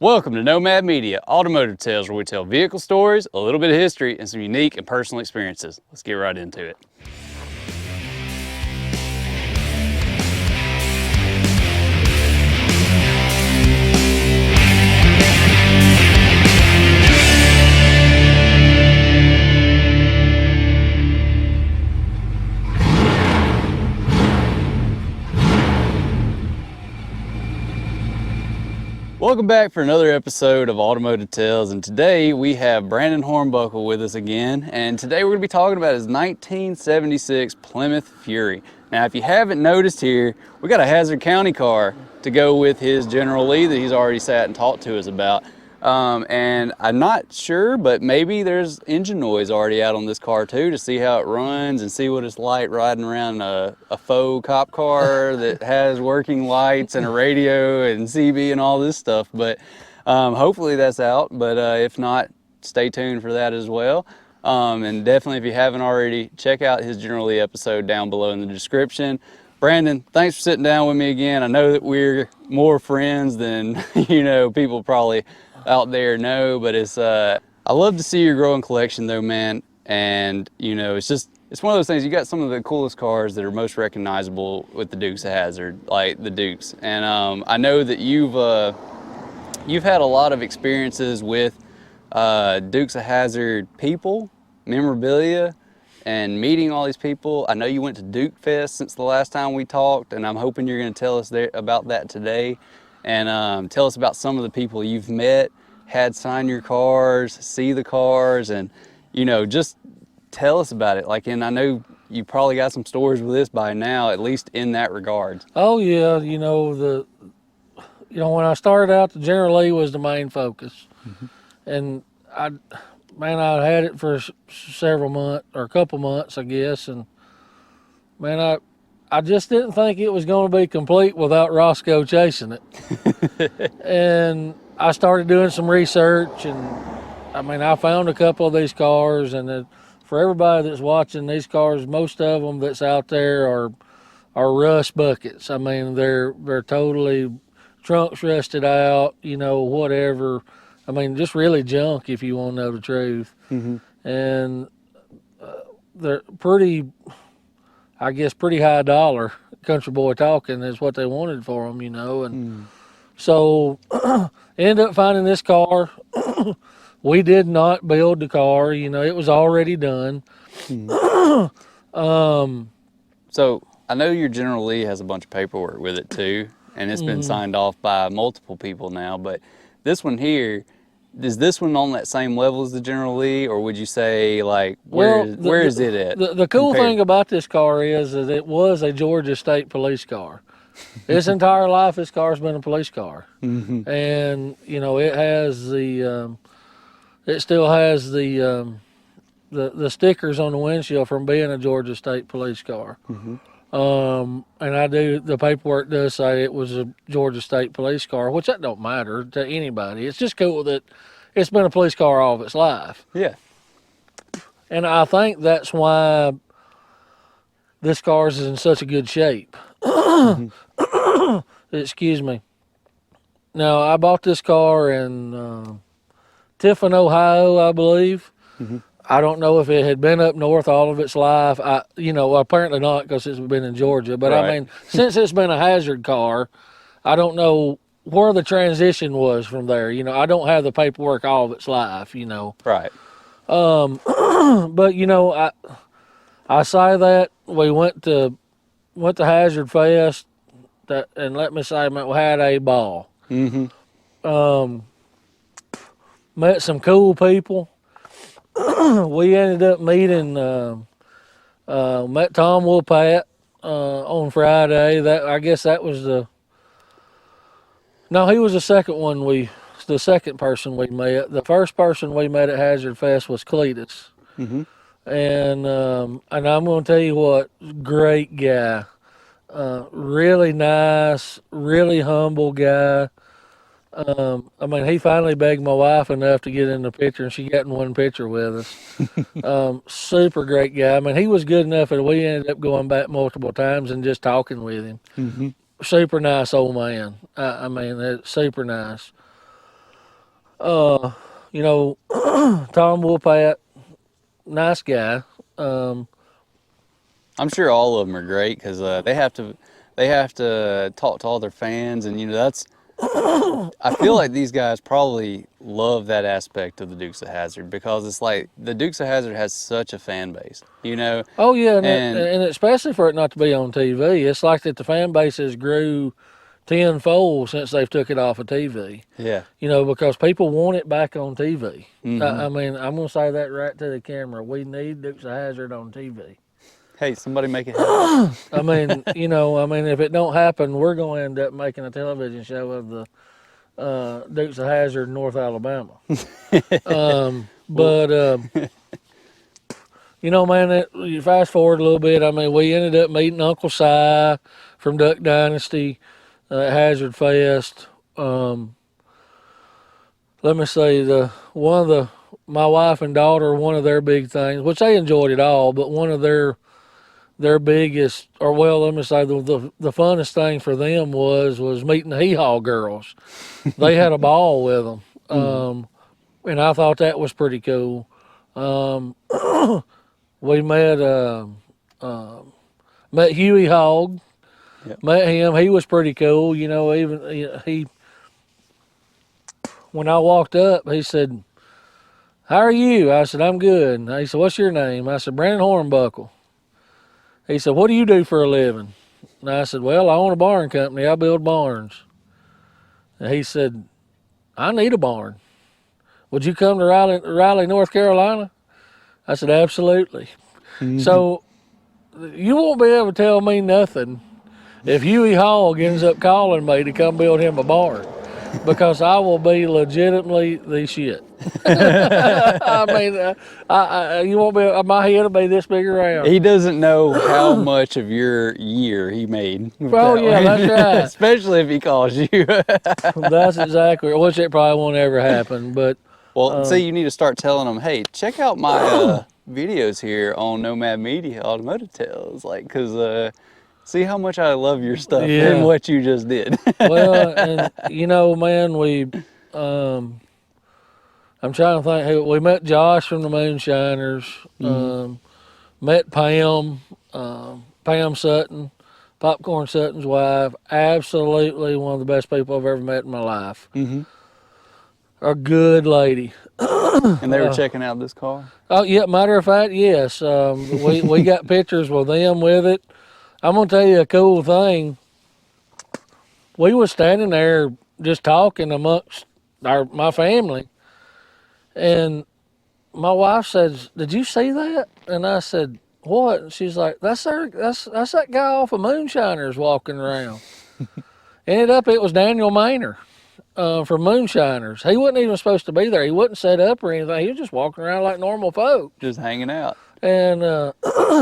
Welcome to Nomad Media, Automotive Tales, where we tell vehicle stories, a little bit of history, and some unique and personal experiences. Let's get right into it. Welcome back for another episode of Automotive Tales, and today we have Brandon Hornbuckle with us again, and today we're going to be talking about his 1976 Plymouth Fury. Now, if you haven't noticed here, we got a Hazard County car to go with his General Lee that he's already sat and talked to us about. And I'm not sure, but maybe there's engine noise already out on this car too, to see how it runs and see what it's like riding around a faux cop car that has working lights and a radio and CB and all this stuff. But hopefully that's out, but if not, stay tuned for that as well. And definitely, if you haven't already, check out his General Lee episode down below in the description. Brandon, thanks for sitting down with me again. I know that we're more friends than people probably out there know, but it's I love to see your growing collection though, man. And it's one of those things. You got some of the coolest cars that are most recognizable with the Dukes of Hazzard, like the Dukes. And I know that you've had a lot of experiences with Dukes of Hazzard people, memorabilia, and meeting all these people. I know you went to Duke Fest since the last time we talked, and I'm hoping you're going to tell us about that today. And tell us about some of the people you've met, had sign your cars, see the cars, and just tell us about it. And I know you probably got some stories with this by now, at least in that regard. Oh yeah, when I started out, the General Lee was the main focus, and I'd had it for several months or a couple months, I guess, and man, I just didn't think it was going to be complete without Roscoe chasing it. And I started doing some research, and I found a couple of these cars, and for everybody that's watching, these cars, most of them that's out there are rust buckets. They're totally trunks rusted out, whatever. Just really junk, if you want to know the truth. And they're pretty high dollar. Country boy talking is what they wanted for them, and so ended up finding this car. We did not build the car, it was already done. So I know your General Lee has a bunch of paperwork with it too, and it's been signed off by multiple people now, but this one here, is this one on that same level as the General Lee, or would you say where is it at? The cool thing about this car is that it was a Georgia State Police car. Its entire life, this car's been a police car, and it has it still has the stickers on the windshield from being a Georgia State Police car. And the paperwork does say it was a Georgia State Police car, which that don't matter to anybody. It's just cool that it's been a police car all of its life. Yeah. And I think that's why this car is in such a good shape. Excuse me. Now, I bought this car in Tiffin, Ohio, I believe. I don't know if it had been up north all of its life. Apparently not, because it's been in Georgia. But right. Since it's been a Hazard car, I don't know where the transition was from there. I don't have the paperwork all of its life. Right. But I say that we went to Hazard Fest, and let me say, we had a ball. Met some cool people. We ended up meeting, met Tom Woolpat on Friday. I guess that was he was the second person we met. The first person we met at Hazard Fest was Cletus. And I'm going to tell you what, great guy. Really nice, really humble guy. He finally begged my wife enough to get in the picture, and she got in one picture with us. Super great guy. He was good enough that we ended up going back multiple times and just talking with him. Super nice old man. Super nice. You know, Tom Woolpat, nice guy. I'm sure all of them are great because they have to talk to all their fans, and that's. I feel like these guys probably love that aspect of the Dukes of Hazzard because it's like the Dukes of Hazzard has such a fan base. Oh yeah, And and especially for it not to be on TV, it's like that the fan bases grew tenfold since they've took it off of TV. yeah, Because people want it back on TV. hmm I mean, I'm gonna say that right to the camera. We need Dukes of Hazzard on TV. hey, somebody make it happen. I mean, if it don't happen, we're gonna end up making a television show of the Dukes of Hazzard in North Alabama. But man, you fast forward a little bit. I mean, we ended up meeting Uncle Si from Duck Dynasty at Hazard Fest. Let me say my wife and daughter, one of their big things, which they enjoyed it all, but one of their biggest, or well, let me say the funnest thing for them was meeting the Hee Haw girls. They had a ball with them, and I thought that was pretty cool. We met Huey Hogg. Yep. Met him. He was pretty cool. Even he when I walked up, he said, "How are you?" I said, "I'm good." And he said, "What's your name?" I said, "Brandon Hornbuckle." He said, "What do you do for a living?" And I said, "Well, I own a barn company. I build barns." And he said, "I need a barn. Would you come to Raleigh, North Carolina?" I said, "Absolutely." So you won't be able to tell me nothing if Huey Hogg ends up calling me to come build him a barn, because I will be legitimately the shit. I mean, you won't be. My head will be this big around. He doesn't know how much of your year he made. Oh yeah, that's right. Especially if he calls you. That's exactly. Which it probably won't ever happen, but. Well, see, you need to start telling them, hey, check out my videos here on Nomad Media, Automotive Tales. Like, because see how much I love your stuff and what you just did. Well, and man, I'm trying to think. We met Josh from the Moonshiners, met Pam, Pam Sutton, Popcorn Sutton's wife. Absolutely one of the best people I've ever met in my life. A good lady. And they were checking out this car? Oh, yeah, matter of fact, yes. We got pictures with them with it. I'm going to tell you a cool thing. We was standing there just talking amongst my family, and my wife says, "Did you see that?" And I said, "What?" And she's like, that's that guy off of Moonshiners walking around." Ended up it was Daniel Maynard from Moonshiners. He wasn't even supposed to be there. He wasn't set up or anything. He was just walking around like normal folk. Just hanging out. And I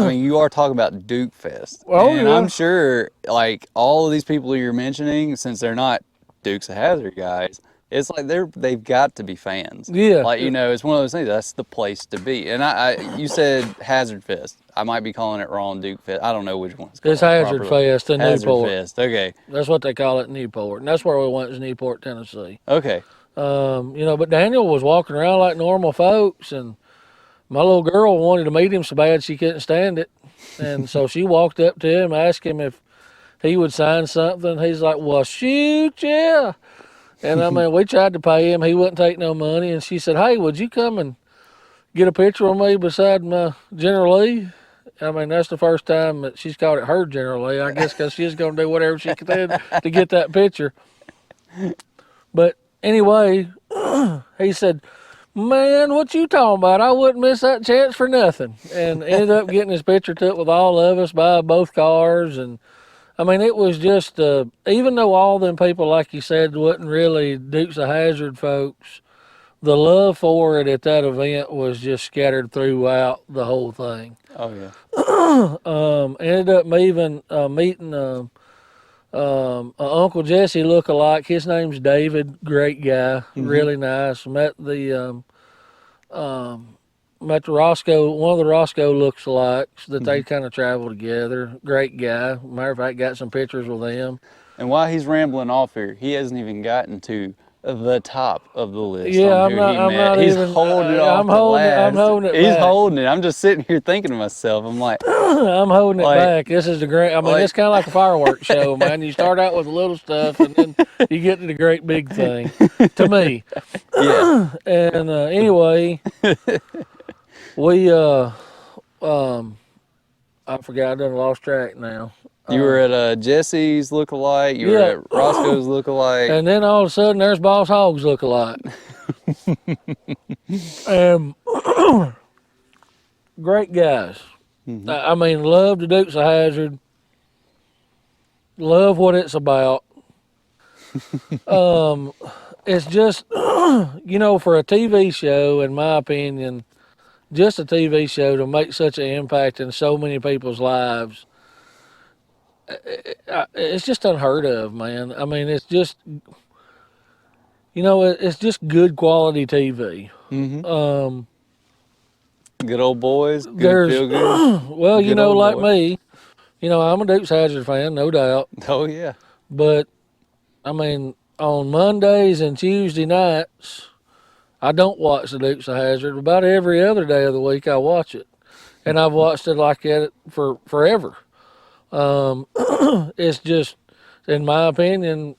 mean, you are talking about Duke Fest. Oh, and yeah. I'm sure, like, all of these people you're mentioning, since they're not Dukes of Hazzard guys, it's like they've got to be fans. Yeah. Like, it's one of those things. That's the place to be. And you said Hazard Fest. I might be calling it wrong, Duke Fest. I don't know which one it's called. It's Hazard properly. Fest in Hazard Newport. Fest. Okay. That's what they call it in Newport. And that's where we went, is Newport, Tennessee. Okay. But Daniel was walking around like normal folks, and my little girl wanted to meet him so bad she couldn't stand it. And so she walked up to him, asked him if he would sign something. He's like, "Well, shoot, yeah." And I mean, we tried to pay him. He wouldn't take no money. And she said, "Hey, would you come and get a picture of me beside my General Lee?" I mean, that's the first time that she's called it her General Lee, I guess, because she's going to do whatever she can to get that picture. But anyway, he said, "Man, what you talking about? I wouldn't miss that chance for nothing." And ended up getting his picture took with all of us by both cars. And I mean, it was just, even though all them people, like you said, wasn't really Dukes of Hazzard folks, the love for it at that event was just scattered throughout the whole thing. Oh, yeah. Ended up meeting Uncle Jesse look-alike. His name's David. Great guy, really nice. Met the Roscoe, one of the Roscoe looks-alikes that they kind of travel together. Great guy. Matter of fact, got some pictures with him. And while he's rambling off here, he hasn't even gotten to the top of the list Yeah, on I'm who not. he I'm met. not He's even. holding it off I'm to holding it. I'm last. holding it He's back. holding it. I'm just sitting here thinking to myself, I'm like, I'm holding it like, back. This is the great. I mean, like, it's kind of like a fireworks show, man. You start out with the little stuff, and then you get to the great big thing. To me, yeah. and anyway, we I forgot. I done lost track now. You were at Jesse's lookalike. You were Yeah, at Roscoe's lookalike. and then all of a sudden, there's Boss Hogs look alike. And great guys. I mean, love the Dukes of Hazzard. Love what it's about. It's just, for a TV show, in my opinion, just a TV show to make such an impact in so many people's lives, it's just unheard of, man. I mean, it's just, it's just good quality TV. Good old boys. Good There's, feel good. well, Good old like boy. me, I'm a Dukes Hazzard fan, no doubt. Oh yeah. But I mean, on Mondays and Tuesday nights, I don't watch the Dukes of Hazzard. About every other day of the week, I watch it, and I've watched it like that for forever. It's just, in my opinion,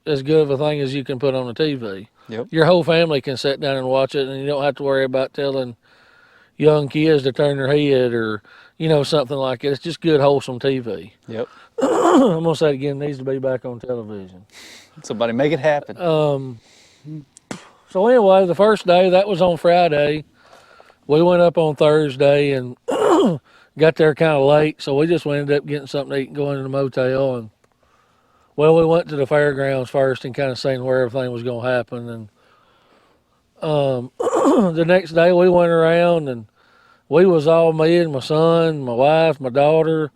as good of a thing as you can put on the TV. Yep. Your whole family can sit down and watch it, and you don't have to worry about telling young kids to turn their head or something like that. It's just good, wholesome TV. Yep. I'm gonna say it again. It needs to be back on television. Somebody make it happen. So anyway, the first day, that was on Friday. We went up on Thursday and got there kind of late, so we just ended up getting something to eat and going to the motel. And well, we went to the fairgrounds first and kind of seeing where everything was going to happen. And the next day, we went around and we was all, me and my son, my wife, my daughter.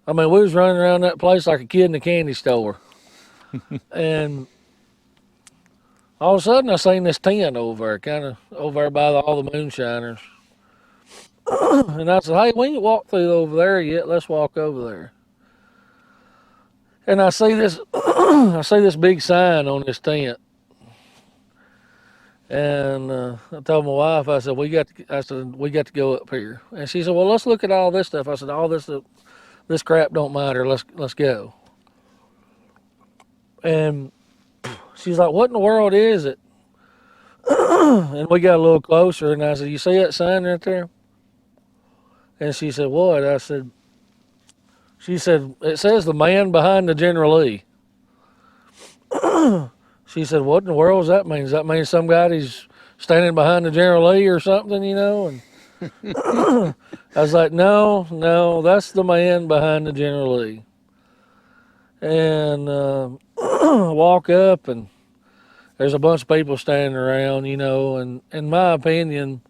I mean, we was running around that place like a kid in a candy store. And all of a sudden, I seen this tent over there, kind of over there by all the moonshiners. And I said, hey, we ain't walked through over there yet. Let's walk over there. And I see this, I see this big sign on this tent. And I told my wife, I said, we got to go up here. And she said, well, let's look at all this stuff. I said, all this crap don't matter. Let's go. And she's like, what in the world is it? And we got a little closer, and I said, you see that sign right there? And she said, what? She said, it says the man behind the General Lee. She said, what in the world does that mean? Does that mean some guy's standing behind the General Lee or something, And I was like, no, that's the man behind the General Lee. And I walk up, and there's a bunch of people standing around, and in my opinion,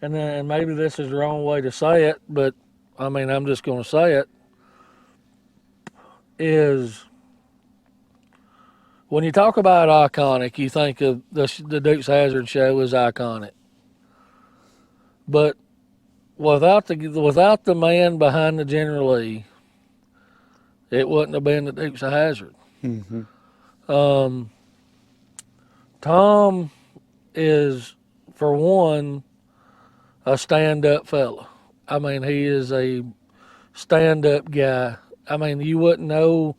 and maybe this is the wrong way to say it, but I mean, I'm just going to say it, is when you talk about iconic, you think of the Dukes Hazzard show is iconic. But without the man behind the General Lee, it wouldn't have been the Dukes of Hazzard. Tom is, for one, a stand-up fella. I mean, he is a stand-up guy. I mean, you wouldn't know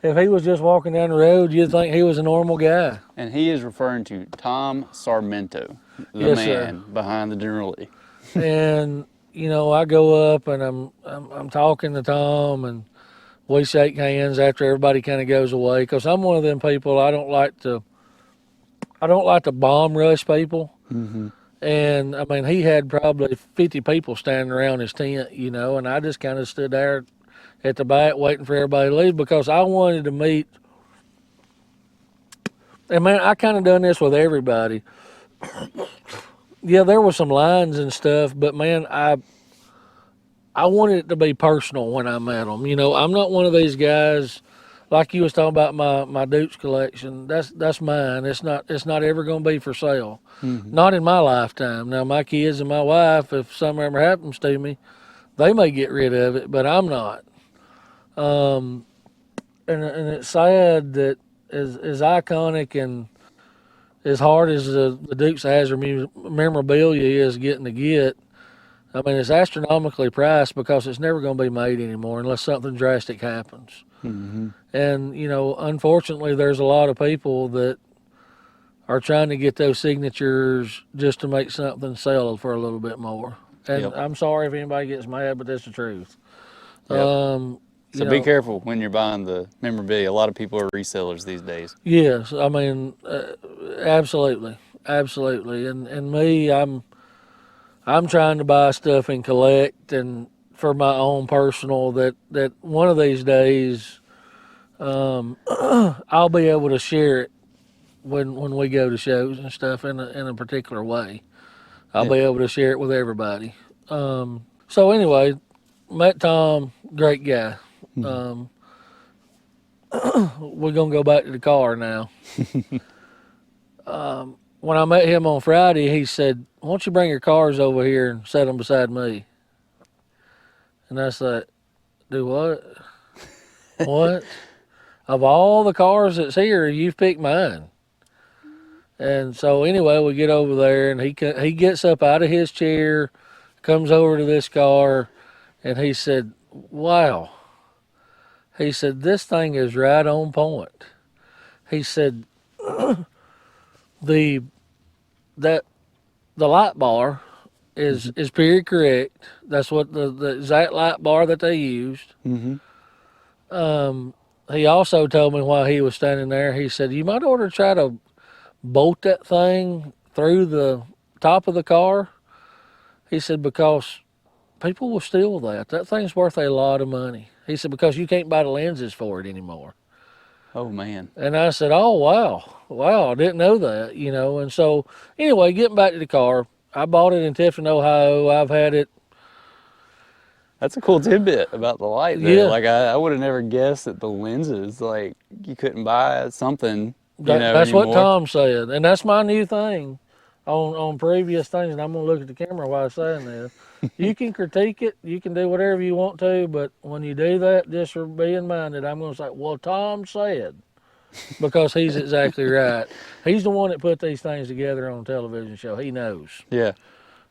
if he was just walking down the road. You'd think he was a normal guy. And he is referring to Tom Sarmento, the Yes, man sir. behind the General Lee. And I go up and I'm talking to Tom, and we shake hands after everybody kind of goes away, because I'm one of them people. I don't like to bomb rush people. And I mean, he had probably 50 people standing around his tent, and I just kind of stood there at the back waiting for everybody to leave, because I wanted to meet. And man, I kind of done this with everybody. Yeah, there were some lines and stuff, but man, I wanted it to be personal when I met them. I'm not one of these guys like you was talking about my Dukes collection. That's mine. It's not ever going to be for sale. Not in my lifetime. Now, my kids and my wife, if something ever happens to me, they may get rid of it, but I'm not. and it's sad that as iconic and as hard as the Dukes of Hazzard memorabilia is getting to get, I mean, it's astronomically priced because it's never going to be made anymore unless something drastic happens. Mm-hmm. And, unfortunately, there's a lot of people that are trying to get those signatures just to make something sell for a little bit more. And Yep. I'm sorry if anybody gets mad, but that's the truth. Yep. So be careful when you're buying the memorabilia. A lot of people are resellers these days. Yes, I mean, absolutely, absolutely. And me, I'm trying to buy stuff and collect, and for my own personal that one of these days, I'll be able to share it when we go to shows and stuff in a particular way. I'll Yeah. be able to share it with everybody. So anyway, met Tom, great guy. Mhm. We're gonna go back to the car now. When I met him on Friday, he said, "Why don't you bring your cars over here and set them beside me?" And I said, "Do what? What? Of all the cars that's here, you've picked mine." And so anyway, we get over there, and he gets up out of his chair, comes over to this car, and he said, "Wow." He said, "This thing is right on point." He said, "The that the light bar is period correct. That's what the exact light bar that they used." Mm-hmm. He also told me while he was standing there, he said, "You might ought to try to bolt that thing through the top of the car." He said, "Because people will steal that. That thing's worth a lot of money." He said, "Because you can't buy the lenses for it anymore." Oh man. And I said, "Oh, wow, I didn't know that, And so, anyway, getting back to the car, I bought it in Tiffin, Ohio. I've had it. That's a cool tidbit about the light there. Yeah, Like I would have never guessed that the lenses, like you couldn't buy something, that's what anymore. Tom said, and that's my new thing on previous things. And I'm gonna look at the camera while I'm saying this. You can critique it, you can do whatever you want to, but when you do that, just for being minded, I'm gonna say, "Well, Tom said," because he's exactly right. He's the one that put these things together on a television show. He knows. Yeah.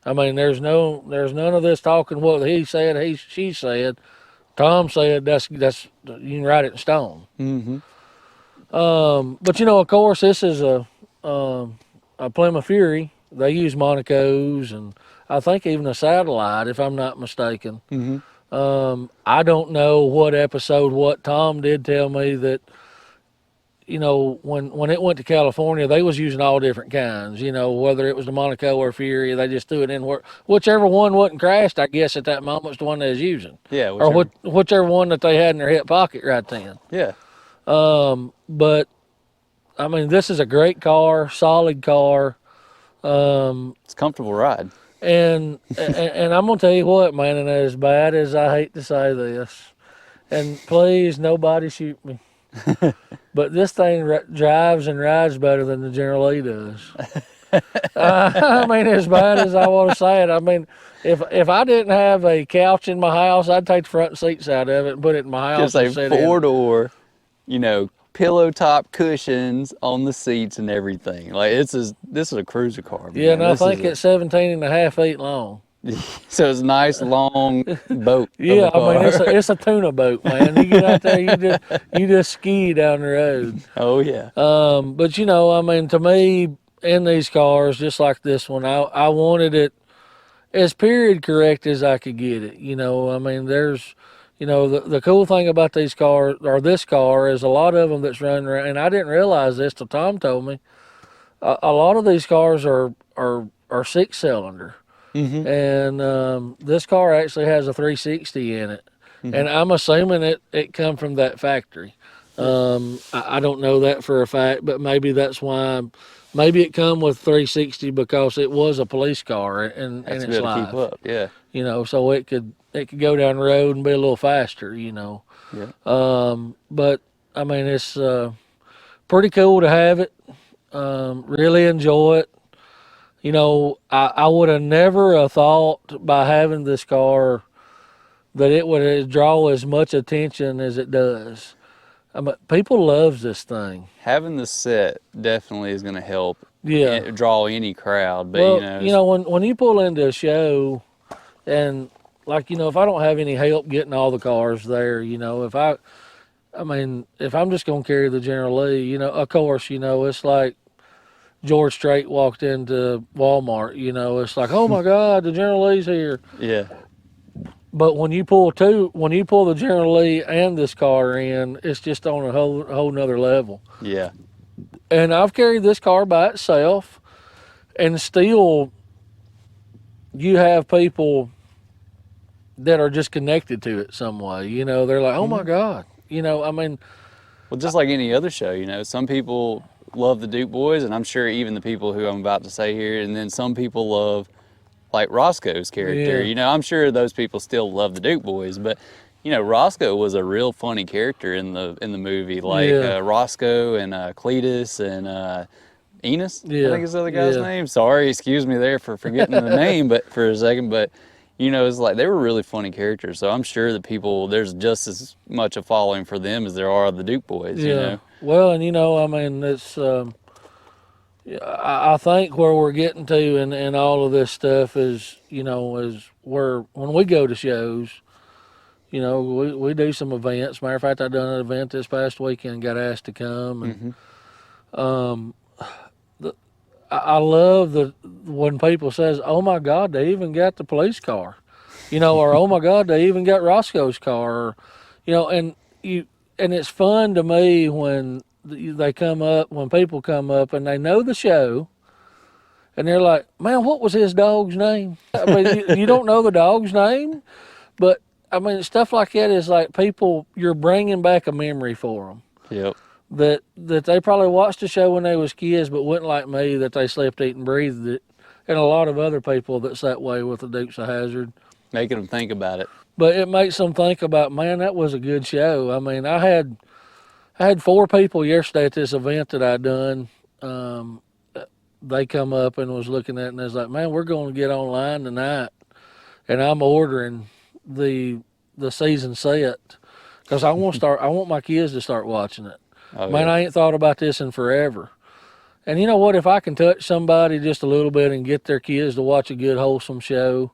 I mean, there's none of this talking what he said, she said. Tom said that's you can write it in stone. Mm-hmm. But of course, this is a Plymouth Fury. They use Monaco's and I think even a satellite, if I'm not mistaken. Mm-hmm. I don't know what episode. What Tom did tell me that when it went to California, they was using all different kinds. Whether it was the Monaco or Fury, they just threw it in whichever one wasn't crashed. I guess at that moment was the one they was using, Yeah. or whichever one that they had in their hip pocket right then. Yeah. But I mean, this is a great car, solid car. It's a comfortable ride. And I'm gonna tell you what, man, and as bad as I hate to say this, and please nobody shoot me, but this thing drives and rides better than the General Lee does. I mean, as bad as I want to say it, I mean, if I didn't have a couch in my house, I'd take the front seats out of it and put it in my house. Just a four-door, pillow top cushions on the seats and everything. Like this is a cruiser car, man. Yeah, and I think it's 17 and a half feet long. So it's a nice long boat. Yeah, I mean it's a tuna boat, man. You get out there, you just ski down the road. Oh yeah. But I mean, to me, in these cars, just like this one, I wanted it as period correct as I could get it. I mean, there's, the cool thing about these cars, or this car, is a lot of them that's running around, and I didn't realize this till Tom told me. A lot of these cars are 6-cylinder. Mm-hmm. And this car actually has a 360 in it, and I'm assuming it come from that factory. I don't know that for a fact, but maybe that's why. Maybe it come with 360 because it was a police car and That's its good to life. keep up. Yeah. So it could go down the road and be a little faster. Yeah. But I mean, it's pretty cool to have it. Really enjoy it. I would have never thought by having this car that it would draw as much attention as it does. I mean, people loves this thing. Having the set definitely is going to help Yeah. draw any crowd. But Well, when you pull into a show, and like if I don't have any help getting all the cars there, if I'm just gonna carry the General Lee, of course, it's like George Strait walked into Walmart. It's like, oh my God, the General Lee's here. yeah, But when you pull the General Lee and this car in, it's just on a whole nother level. yeah, And I've carried this car by itself, and still, you have people that are just connected to it some way. They're like, oh my God. well, just like any other show, some people love the Duke Boys, and I'm sure even the people who I'm about to say here, and then some people love like Roscoe's character. Yeah. I'm sure those people still love the Duke Boys, but Roscoe was a real funny character in the movie, like Yeah. Roscoe and Cletus and Enos, Yeah. I think is the other guy's Yeah. name. Sorry, excuse me there for forgetting the name, but for a second, but it's like they were really funny characters. So I'm sure that there's just as much a following for them as there are the Duke Boys. Yeah. Well, and it's. I think where we're getting to and all of this stuff is where when we go to shows, we do some events. Matter of fact, I done an event this past weekend, got asked to come, and I love when people says, "Oh my God, they even got the police car," or "Oh my God, they even got Roscoe's car," or, and it's fun to me when they come up, when people come up and they know the show, and they're like, "Man, what was his dog's name?" I mean, you don't know the dog's name, but I mean, stuff like that is like you're bringing back a memory for them. Yep. That they probably watched the show when they was kids, but wouldn't like me, that they slept, ate, and breathed it, and a lot of other people that's that way with the Dukes of Hazzard. Making them think about it. But it makes them think about, man, that was a good show. I mean, I had 4 people yesterday at this event that I done. They come up and was looking at it, and they was like, man, we're going to get online tonight, and I'm ordering the season set because I want my kids to start watching it. Oh, Man, yeah. I ain't thought about this in forever. And you know what? If I can touch somebody just a little bit and get their kids to watch a good, wholesome show,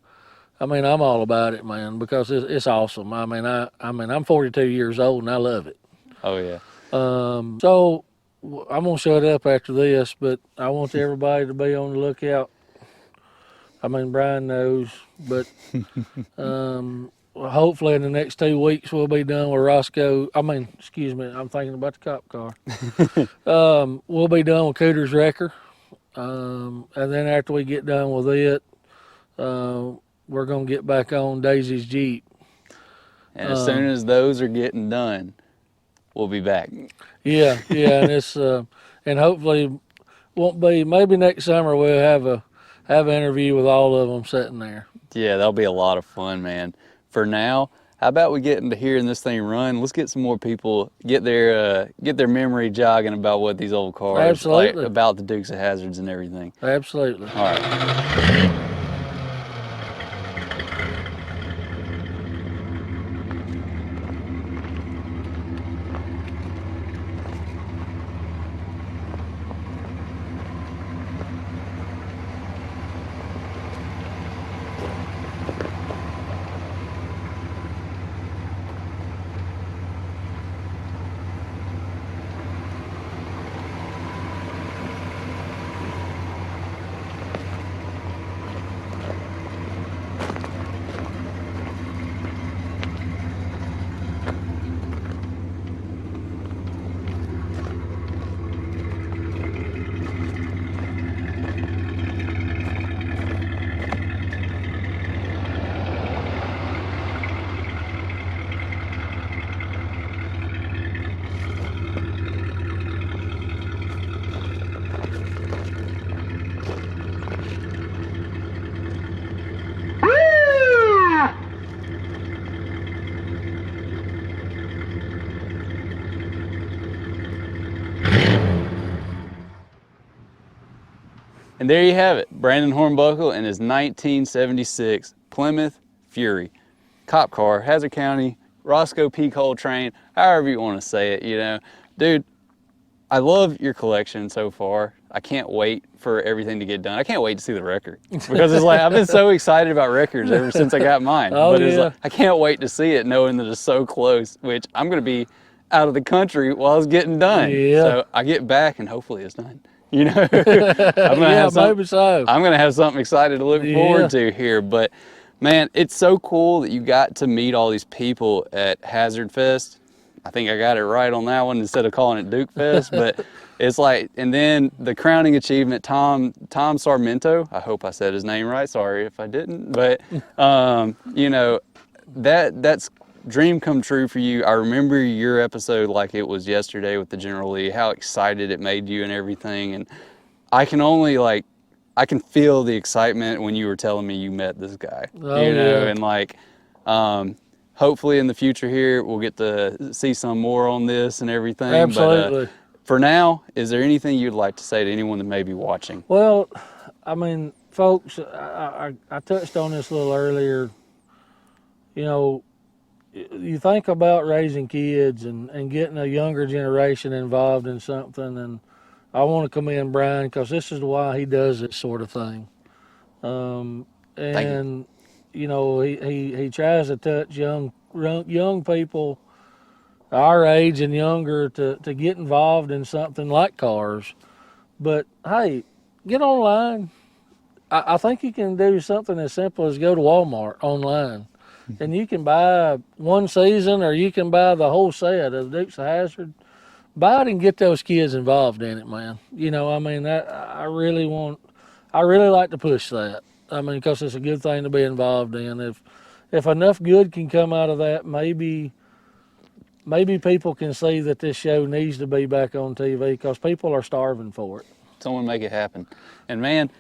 I mean, I'm all about it, man, because it's awesome. I mean, I'm 42 years old and I love it. Oh, yeah. So I'm gonna shut up after this, but I want everybody to be on the lookout. I mean, Brian knows, but hopefully in the next 2 weeks we'll be done with Roscoe. Excuse me, I'm thinking about the cop car. We'll be done with Cooter's Wrecker, and then after we get done with it, we're gonna get back on Daisy's Jeep. And as soon as those are getting done, we'll be back. Yeah, and it's and hopefully won't be, maybe next summer we'll have an interview with all of them sitting there. Yeah, that'll be a lot of fun, man. For now, how about we get into hearing this thing run? Let's get some more people, get their memory jogging about what these old cars, Absolutely. like about the Dukes of Hazzards and everything. Absolutely. All right. And there you have it, Brandon Hornbuckle and his 1976 Plymouth Fury. Cop car, Hazzard County, Roscoe P. Coltrane, however you want to say it, Dude, I love your collection so far. I can't wait for everything to get done. I can't wait to see the record because it's like I've been so excited about records ever since I got mine. Oh, but it's yeah. like I can't wait to see it, knowing that it's so close. Which I'm going to be out of the country while it's getting done. Yeah. So I get back and hopefully it's done. I'm gonna Yeah, have maybe so. I'm gonna have something excited to look Yeah. forward to here. But man, it's so cool that you got to meet all these people at Hazard Fest. I think I got it right on that one instead of calling it Duke Fest, but it's like, and then the crowning achievement, Tom Sarmento, I hope I said his name right, sorry if I didn't, but that's dream come true for you. I remember your episode like it was yesterday with the General Lee, how excited it made you and everything, and I can feel the excitement when you were telling me you met this guy, yeah. and like, hopefully in the future here, we'll get to see some more on this and everything. Absolutely. But for now, is there anything you'd like to say to anyone that may be watching? Well, I mean, folks, I touched on this a little earlier. You think about raising kids and getting a younger generation involved in something, and I want to commend Brian because this is why he does this sort of thing. And he tries to touch young people our age and younger to get involved in something like cars. But hey, get online. I think you can do something as simple as go to Walmart online, and you can buy one season or you can buy the whole set of Dukes of Hazzard. Buy it and get those kids involved in it, man. I really like to push that. I mean, because it's a good thing to be involved in. If enough good can come out of that, maybe people can see that this show needs to be back on TV because people are starving for it. Someone make it happen. And man,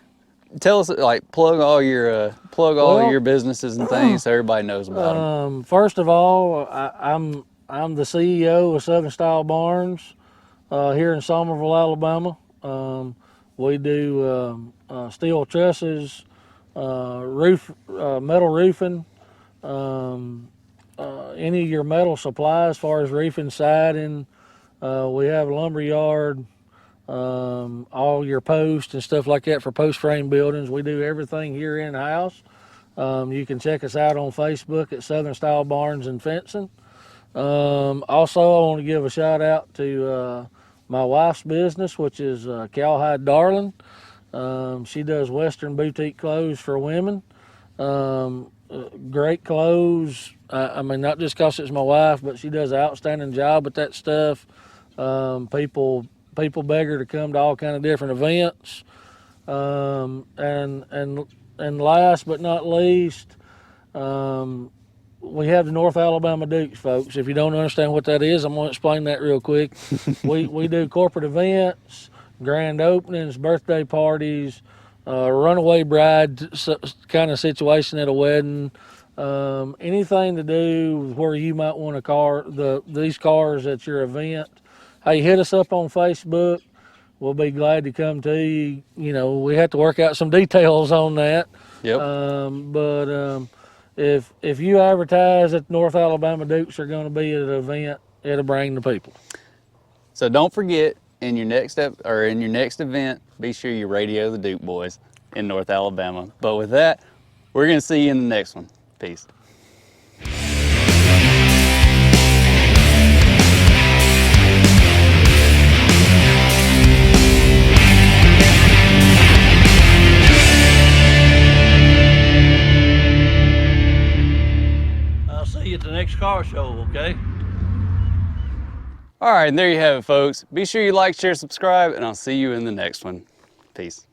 tell us, like, plug all your businesses and things so everybody knows about them. First of all, I'm the CEO of Southern Style Barns here in Somerville, Alabama. We do steel trusses, metal roofing, any of your metal supply as far as roofing, siding. We have a lumber yard, all your posts and stuff like that for post frame buildings. We do everything here in house. You can check us out on Facebook at Southern Style Barns and Fencing. Also, I want to give a shout out to my wife's business, which is Cowhide Darlin. She does Western boutique clothes for women. Great clothes. I mean, not just because it's my wife, but she does an outstanding job with that stuff. People beg her to come to all kind of different events. And last but not least, we have the North Alabama Dukes, folks. If you don't understand what that is, I'm going to explain that real quick. We do corporate events, grand openings, birthday parties, runaway bride kind of situation at a wedding, anything to do where you might want these cars at your event. Hey, hit us up on Facebook. We'll be glad to come to you. We have to work out some details on that. Yep. If you advertise that North Alabama Dukes are going to be at an event, it'll bring the people. So don't forget, in your next event, be sure you radio the Duke Boys in North Alabama. But with that, we're going to see you in the next one. Peace. I'll see you at the next car show, okay? All right, and there you have it, folks. Be sure you like, share, subscribe, and I'll see you in the next one. Peace.